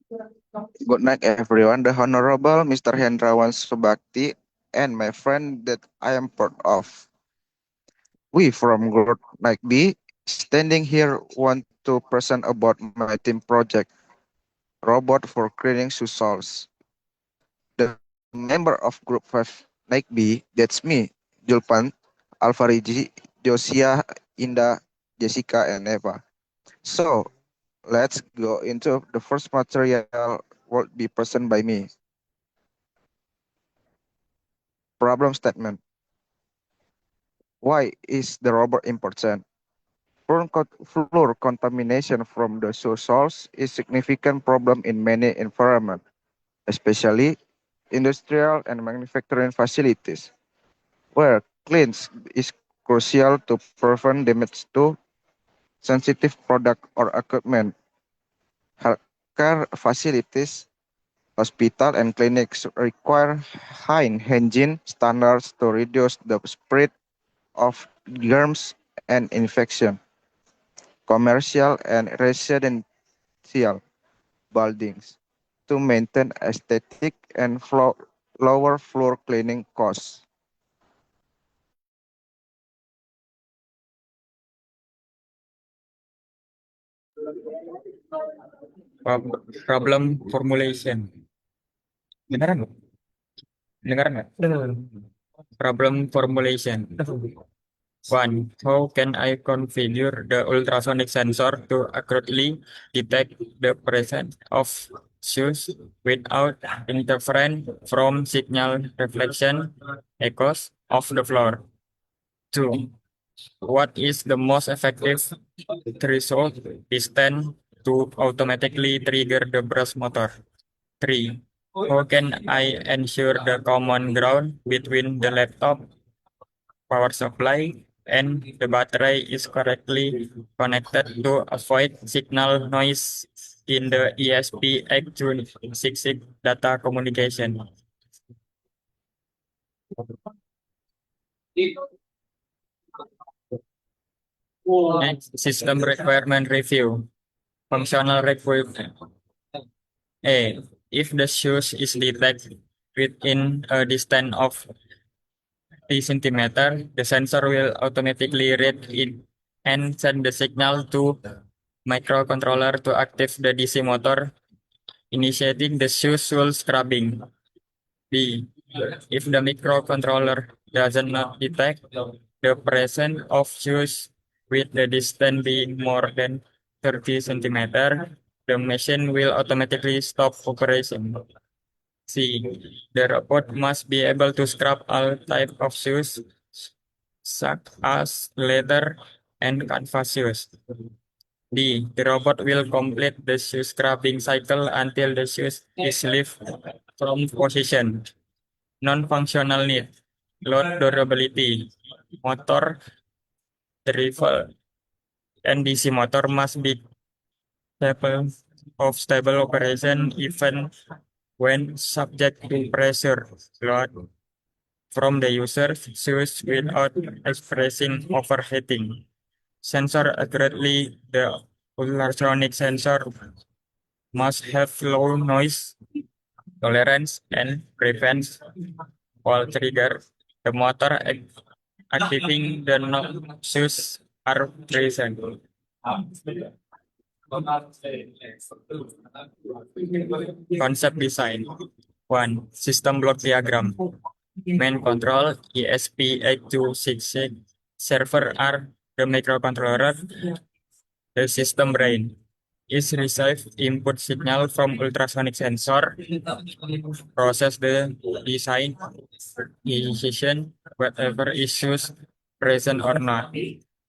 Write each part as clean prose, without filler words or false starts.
Good night, everyone. The Honorable Mr. Hendrawan Subakti and my friend that I am part of. We from Group Night B, standing here want to present about my team project, Robot for Cleaning Shoe Soles. The member of Group 5 Night B, that's me, Julpan, Alfariji, Josia, Indah, Jessica, and Eva. So, let's go into the first material will be present by me. Problem statement. Why is the robot important? Floor contamination from the source source is significant problem in many environments, especially industrial and manufacturing facilities, where cleans is crucial to prevent damage to sensitive product or equipment. Healthcare facilities, hospital and clinics require high hygiene standards to reduce the spread of germs and infection. Commercial and residential buildings to maintain aesthetic and lower floor cleaning costs. Problem formulation. Dengaran nggak? Dengaran nggak? Problem formulation. One, how can I configure the ultrasonic sensor to accurately detect the presence of shoes without interference from signal reflection echoes of the floor? Two, what is the most effective threshold distance to automatically trigger the brush motor? Three, how can I ensure the common ground between the laptop power supply and the battery is correctly connected to avoid signal noise in the ESP8266 data communication? Next, system requirement review. Functional requirement. A. If the shoes is detected within a distance of 3 centimeter, the sensor will automatically read it and send the signal to microcontroller to activate the DC motor, initiating the shoe scrubbing. B. If the microcontroller does not detect the presence of shoes with the distance being more than 30 centimeter, the machine will automatically stop operation. C. The robot must be able to scrub all type of shoes, such as leather and canvas shoes. D. The robot will complete the shoe scrubbing cycle until the shoes is lifted from position. Non-functional need, load durability, motor driver, and DC motor must be capable of stable operation even when subject to pressure load from the user shoes without expressing overheating. Sensor accurately, the ultrasonic sensor must have low noise tolerance and prevents fall trigger. The motor activating the shoes are present. Concept design. One, system block diagram. Main control ESP8266. Server are the microcontroller, the system brain. Is receive input signal from ultrasonic sensor, process the design, decision, whatever issues present or not.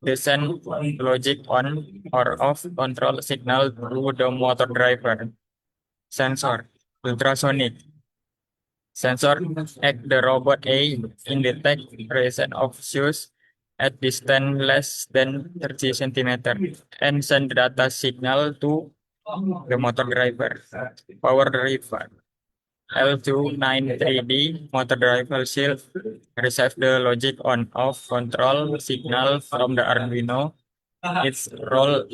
Design logic on or off control signal through the motor driver. Sensor, ultrasonic. Sensor act the robot A in detect presence of shoes at distance less than 30 centimeter and send data signal to the motor driver. Power driver. L293D motor driver shield receive the logic on off control signal from the Arduino. Its role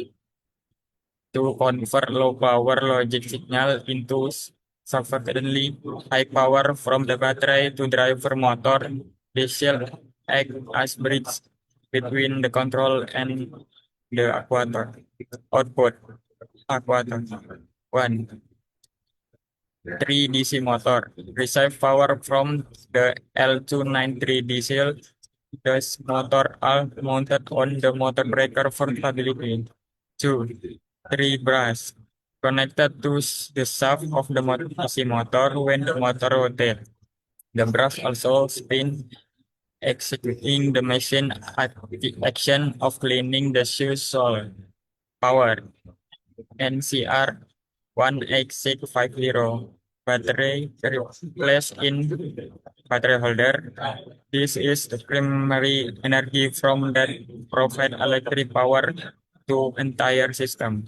to convert low power logic signal into sufficiently high power from the battery to driver motor. This shall act as bridge between the control and the actuator. Output actuator. 1. 3 DC motor. Receive power from the L293 diesel. This motor are mounted on the motor breaker for stability. 2. 3 brass connected to the shaft of the DC motor when the motor rotates. The brass also spin, executing the machine action of cleaning the shoe sole. Power NCR 18650 battery placed in battery holder. This is the primary energy from that provide electric power to entire system.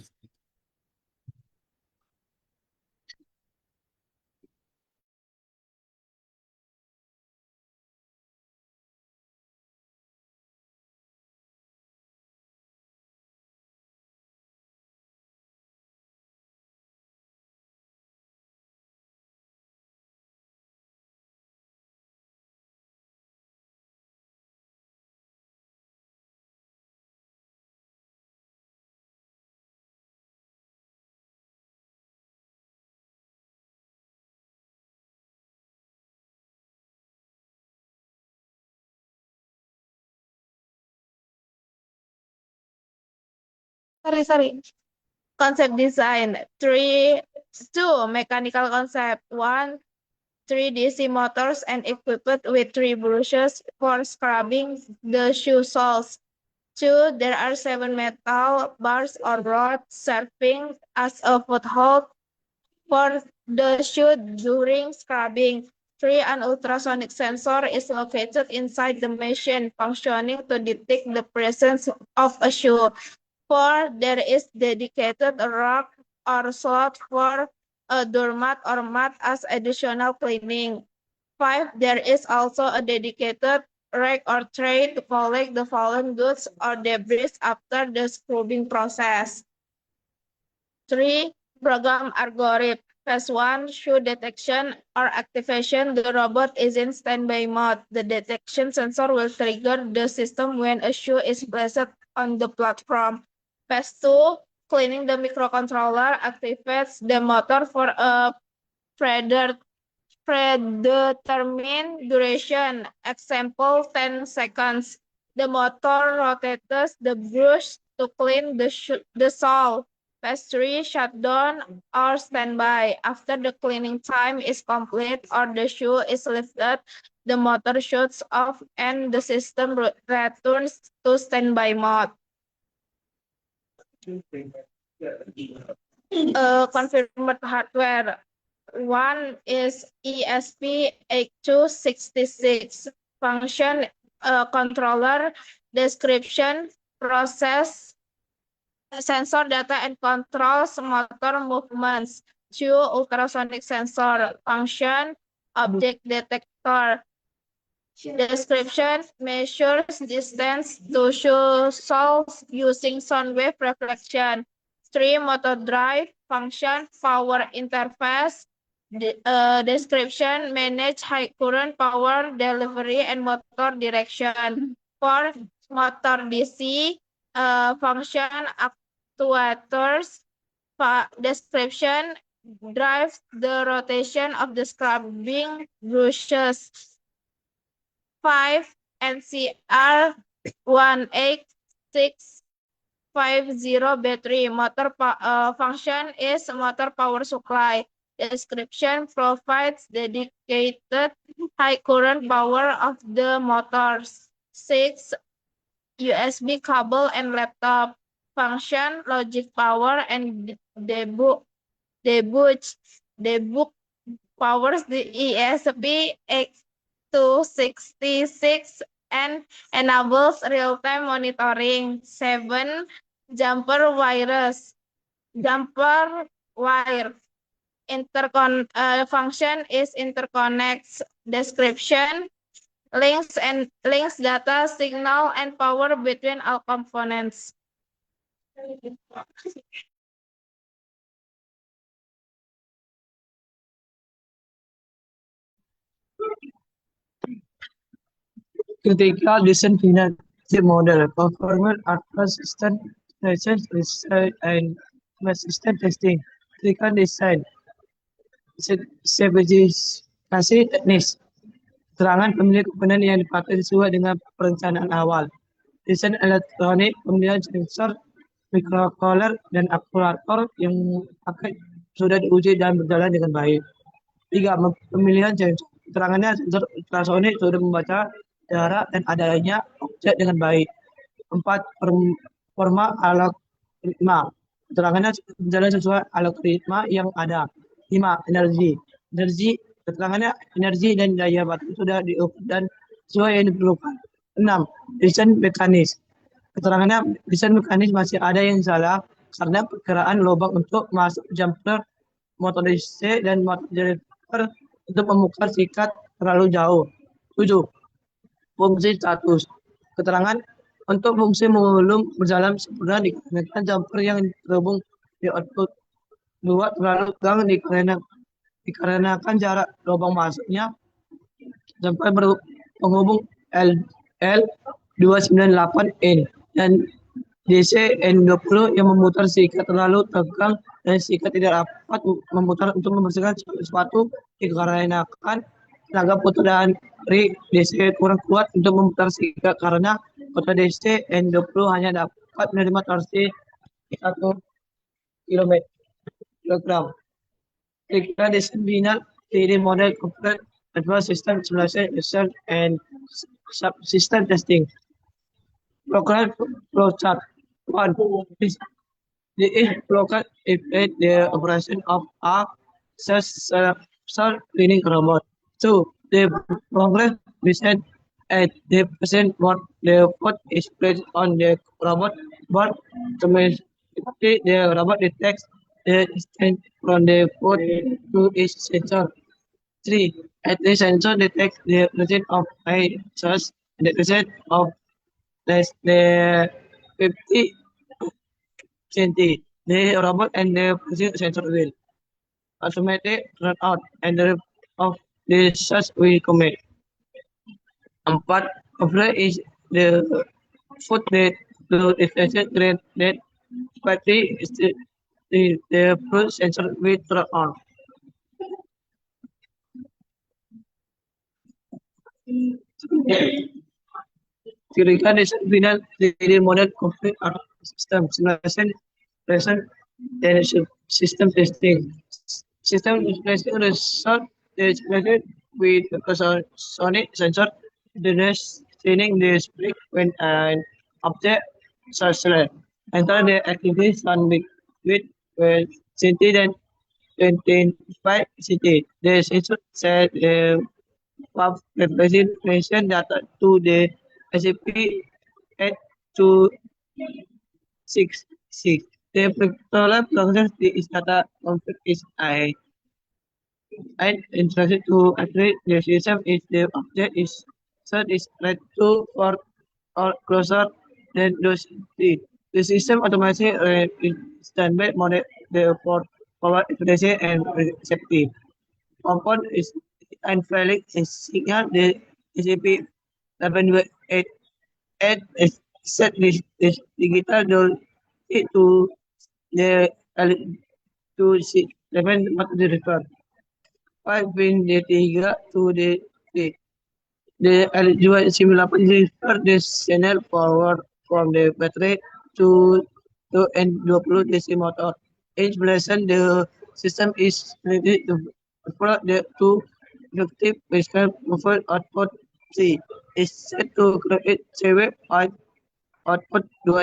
Sorry. Concept design. 2 mechanical concept. 1, 3 DC motors and equipped with 3 brushes for scrubbing the shoe soles. 2, there are 7 metal bars or rods serving as a foothold for the shoe during scrubbing. 3, an ultrasonic sensor is located inside the machine functioning to detect the presence of a shoe. 4, there is dedicated rack or slot for a doormat or mat as additional cleaning. 5, there is also a dedicated rack or tray to collect the fallen goods or debris after the scrubbing process. 3, program algorithm. Phase 1, shoe detection or activation. The robot is in standby mode. The detection sensor will trigger the system when a shoe is placed on the platform. Phase 2, cleaning the microcontroller activates the motor for a predetermined duration, example 10 seconds. The motor rotates the brush to clean the sole. Phase 3, shutdown or standby. After the cleaning time is complete or the shoe is lifted, the motor shuts off and the system returns to standby mode. Confirmed hardware. 1 is ESP8266 function controller description process sensor data and controls motor movements. 2, ultrasonic sensor function object detector description measures distance to shoe soles using sound wave reflection. 3, motor drive function power interface description manage high current power delivery and motor direction. 4, motor DC function actuators description drives the rotation of the scrubbing brushes. 5, NCR 18650 battery motor function is motor power supply. Description provides dedicated high current power of the motors. 6, USB cable and laptop function logic power and debug powers the ESP8266 and enables real-time monitoring. 7, jumper wire function is interconnects description links data signal and power between all components. Critical Design Financial Model, Performance After System Research and System Testing, Critical Design, Spesifikasi teknis, keterangan pemilihan komponen yang dipakai sesuai dengan perencanaan awal, desain elektronik, pemilihan sensor, microcontroller, dan aktuator yang dipakai sudah diuji dan berjalan dengan baik. 3. Pemilihan sensor. Keterangannya sensor ultrasonik sudah membaca jarak dan adanya objek dengan baik. 4. Forma algoritma. Keterangannya berjalan sesuai algoritma yang ada. 5. Energi. Keterangannya energi dan daya baterai sudah diukur dan sesuai yang diperlukan. 6. Desain mekanis. Keterangannya desain mekanis masih ada yang salah karena perkiraan lubang untuk masuk jumper motor DC dan motor generator untuk memukar sikat terlalu jauh. 7. Fungsi status. Keterangan untuk fungsi belum berjalan sempurna dikarenakan jumper yang terhubung di output 2 terlalu tegang dikarenakan jarak lubang masuknya sampai penghubung L298N dan DC N20 yang memutar sikat terlalu tegang dan sikat tidak dapat memutar untuk membersihkan sepatu dikarenakan tenaga putar dari DC kurang kuat untuk memutar sikat karena putar DC N20 hanya dapat menerima torsi 1 kg. Critical Design Final 3D Model Complete Advanced System Simulation Research and Subsystem Testing. Program flowchart. 1. The flowchart illustrates the operation of a self-cleaning robot. 2. The program present at the present what the foot is placed on the robot, but automatically the robot detects the distance from the foot to its sensor. 3. At the sensor detects the presence of a source and the presence of less than 50 cm. The robot and the present sensor will automatically run out and the rest of the source will commit. 4. After is the foot that the deflection grade that quickly the full sensor will turn on. Critical Design Final 3D Model Complete System Simulation and System Testing. System testing result is measured with ultrasonic sensor. The next training the split when an object selected. Enter the activity on with city then 25 city. The sensor set the presentation data to the SCP at 266. The particular process is data conflict is I. And instruction to activate the system if the object is set is right to or closer than those three. The system automatically standby mode the power efficiency and safety. Compound is unfailing signal the SCP-728 is set this digital door to the to 7 the refer. 5 pin D3 to the eligible simulation refer this channel forward from the battery to N20 DC motor. Installation the system is ready to follow the two effective physical buffer output C is set to create 7 output to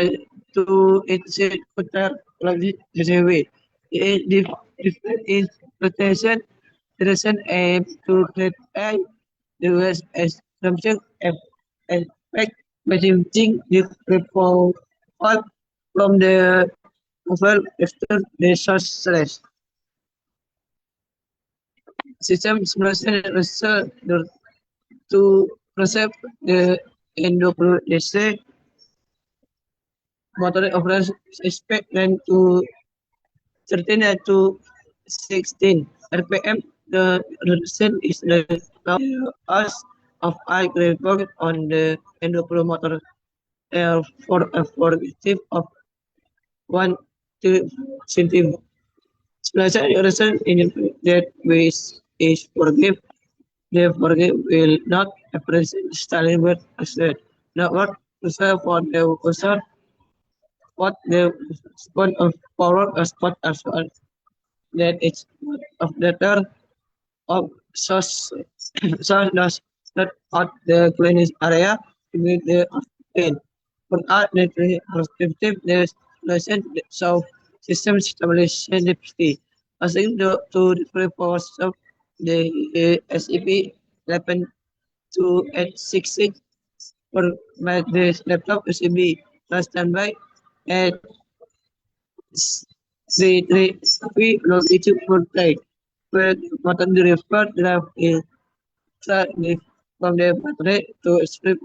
its computer like JCV. The different is rotation and to create a device assumption effect by changing the report from the buffer after the source slash. System simulation result to perceive the NWDC motor operation expect then to 13 to 16 RPM. The result is the us of eye reflect on the endopromoter for a formative of 1 centimeter. Special reason in that which is forgive, they forgive will not appreciate Stalin but accept. Not what reserve for the user, what the spot of power a spot as well. That it's of the turn of source source does not out the cleanest area to meet the obtain. Without the restrictive the lesson so system stability. Asking to different powers of the SEP 112866 for my this laptop USB plus standby at C3 longitude for plate. Where the button the refer drive is from the battery to strip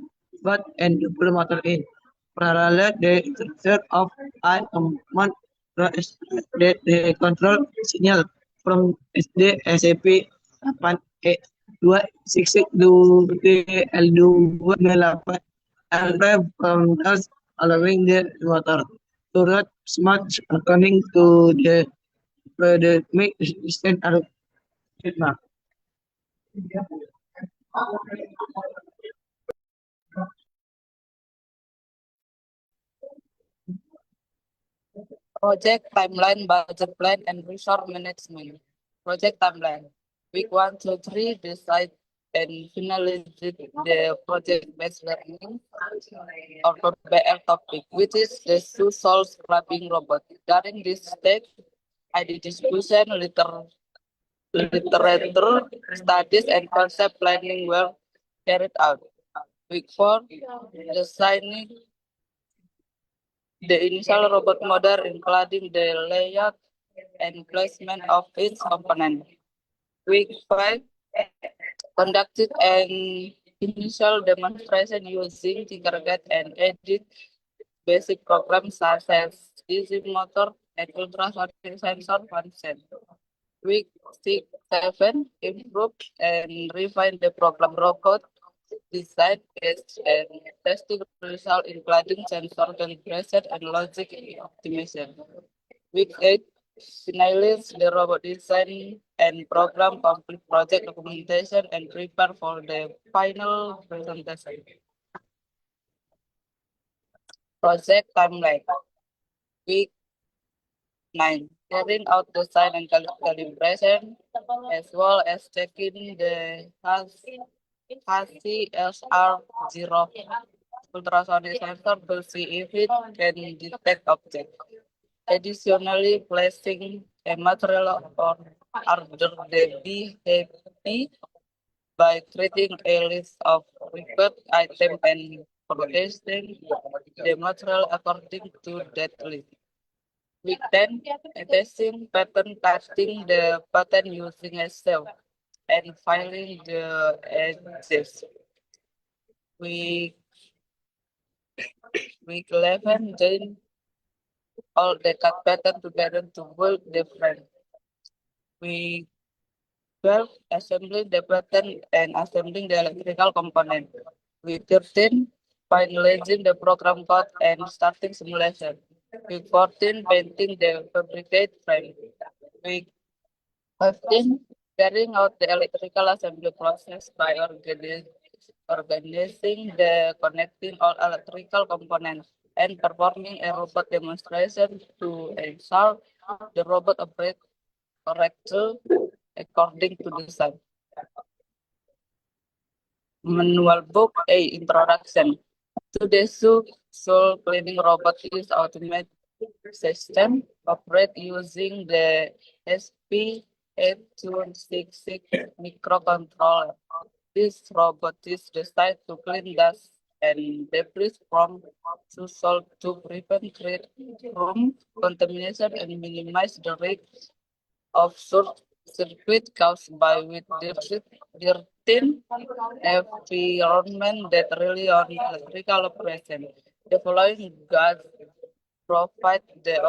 but and the pull motor in. Parallel the instruction of I command that the control signal from SD SAP 8 266 L2 8 and from thus allowing the motor to run smart according to the make stand trademark. Project timeline, budget plan, and resource management. Project timeline. Week 1 to 3, decide and finalize the project-based learning or BL topic, which is the social scrubbing robot. During this stage, ID discussion, literature studies, and concept planning were carried out. Week 4, designing the initial robot model, including the layout and placement of its component. Week 5 conducted an initial demonstration using Tinkercad and edit basic programs such as DC motor and ultrasonic sensor function. Week 6, 7 improved and refined the program code design test and testing result, including sensor calibration and logic optimization. Week 8 finalize the robot design and program, complete project documentation, and prepare for the final presentation. Project timeline. Week 9, carrying out design and calibration, as well as checking the HCSR0 ultrasonic sensor to see if it can detect objects. Additionally, placing a material or order the BHP by creating a list of required items and purchasing the material according to that list. Week 10, testing, patent testing the patent using Excel and filing the edges. Week 11, join all the cut pattern together to build different. Week 12, assembling the pattern and assembling the electrical component. Week 13, finalizing the program code and starting simulation. Week 14, painting the fabricate frame. Week 15, carrying out the electrical assembly process by organizing the connecting all electrical components and performing a robot demonstration to ensure the robot operates correctly according to design. Manual book A, introduction to the soul cleaning robot is automated system operate using the SP8266 microcontroller. This robot is designed to clean dust and debris from soil to prevent room contamination and minimize the risk of short circuit caused by with dirty environment that rely on electrical operation. The following guides provide the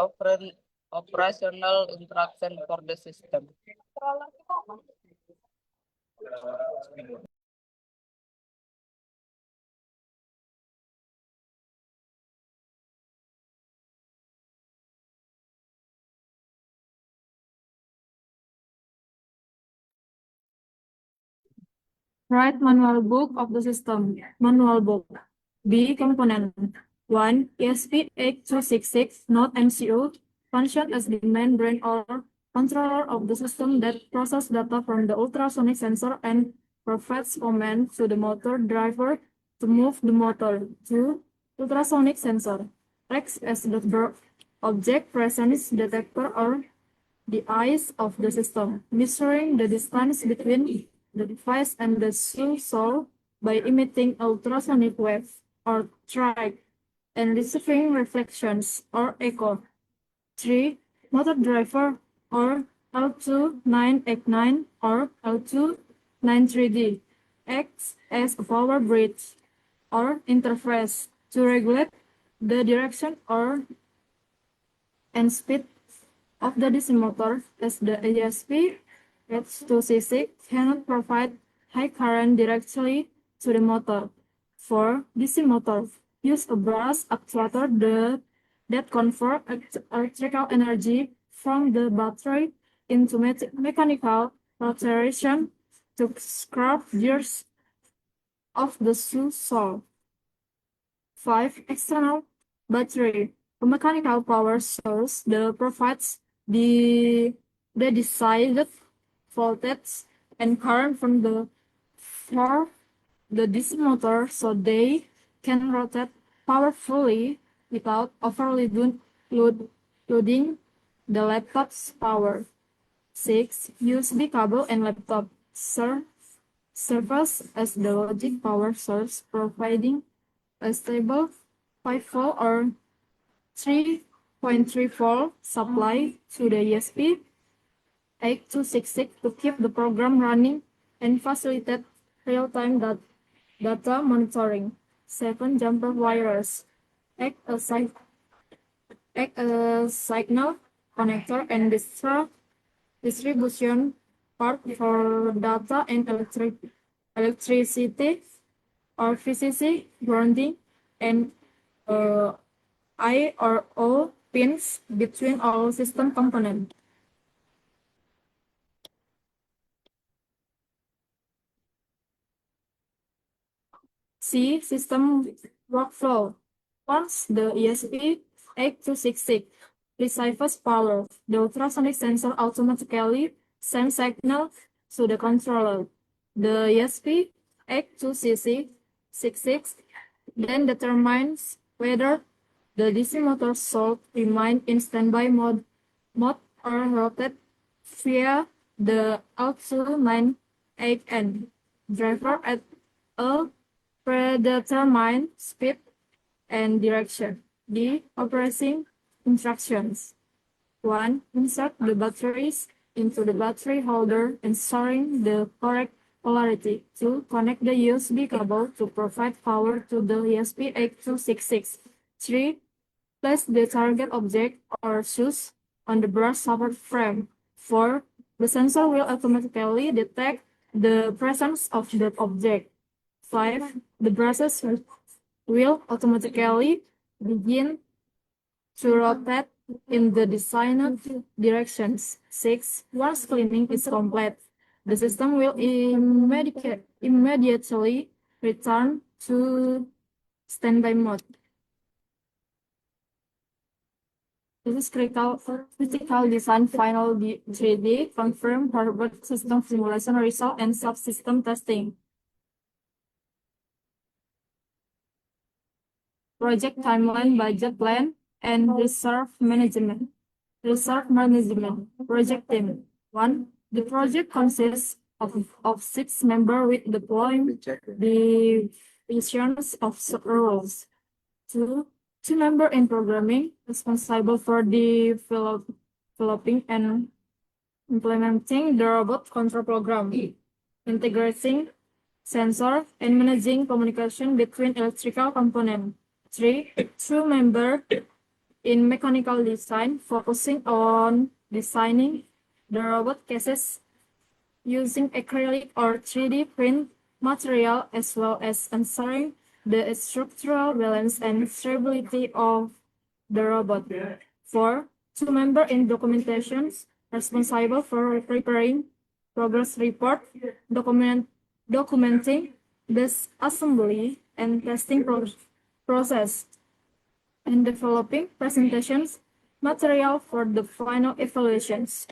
operational instruction for the system. Write manual book of the system. Manual book. B. Component. 1. ESP8266, not MCU, function as the main brain or controller of the system that processes data from the ultrasonic sensor and provides command to the motor driver to move the motor. 2. Ultrasonic sensor. Acts as the object presence detector or the eyes of the system, measuring the distance between the device and the soul by emitting ultrasonic wave or track and receiving reflections or echo. 3. Motor driver or L2989 or L293D acts as a power bridge or interface to regulate the direction and speed of the DC motor, as the ESP8266 cannot provide high current directly to the motor. For DC motor, use a brass actuator that convert electrical energy from the battery into mechanical rotation to scrub gears of the soul. 5. External battery. A mechanical power source that provides the desired voltage and current from the DC motor so they can rotate powerfully without loading the laptop's power. 6. USB cable and laptop serves as the logic power source, providing a stable 5V or 3.3V supply to the ESP8266 to keep the program running and facilitate real-time data monitoring. 7. Jumper wires act a signal connector and distribution part for data and electricity or VCC grounding and I or O pins between all system components. C. System workflow. Once the ESP8266 receives power, the ultrasonic sensor automatically sends signal to the controller. The ESP8266 then determines whether the DC motor should remain in standby mode or rotate via the L298N driver at a predetermined speed and direction. D. Operating instructions. 1. Insert the batteries into the battery holder, ensuring the correct polarity. 2. Connect the USB cable to provide power to the ESP8266. 3. Place the target object or SUS on the brass support frame. 4. The sensor will automatically detect the presence of that object. 5. The brushes will automatically begin to rotate in the designed directions. 6. Once cleaning is complete, the system will immediately return to standby mode. This is critical design final 3D, confirm hardware system simulation result and subsystem testing. Project timeline, budget plan, and reserve management. Project team. 1. The project consists of 6 members with deploying divisions of roles. 2 members in programming, responsible for developing and implementing the robot control program, integrating sensor, and managing communication between electrical components. 3. 2 members in mechanical design, focusing on designing the robot cases using acrylic or 3D print material, as well as ensuring the structural balance and stability of the robot. 4. 2 members in documentation, responsible for preparing progress report, documenting this assembly and testing process, and developing presentations material for the final evaluations.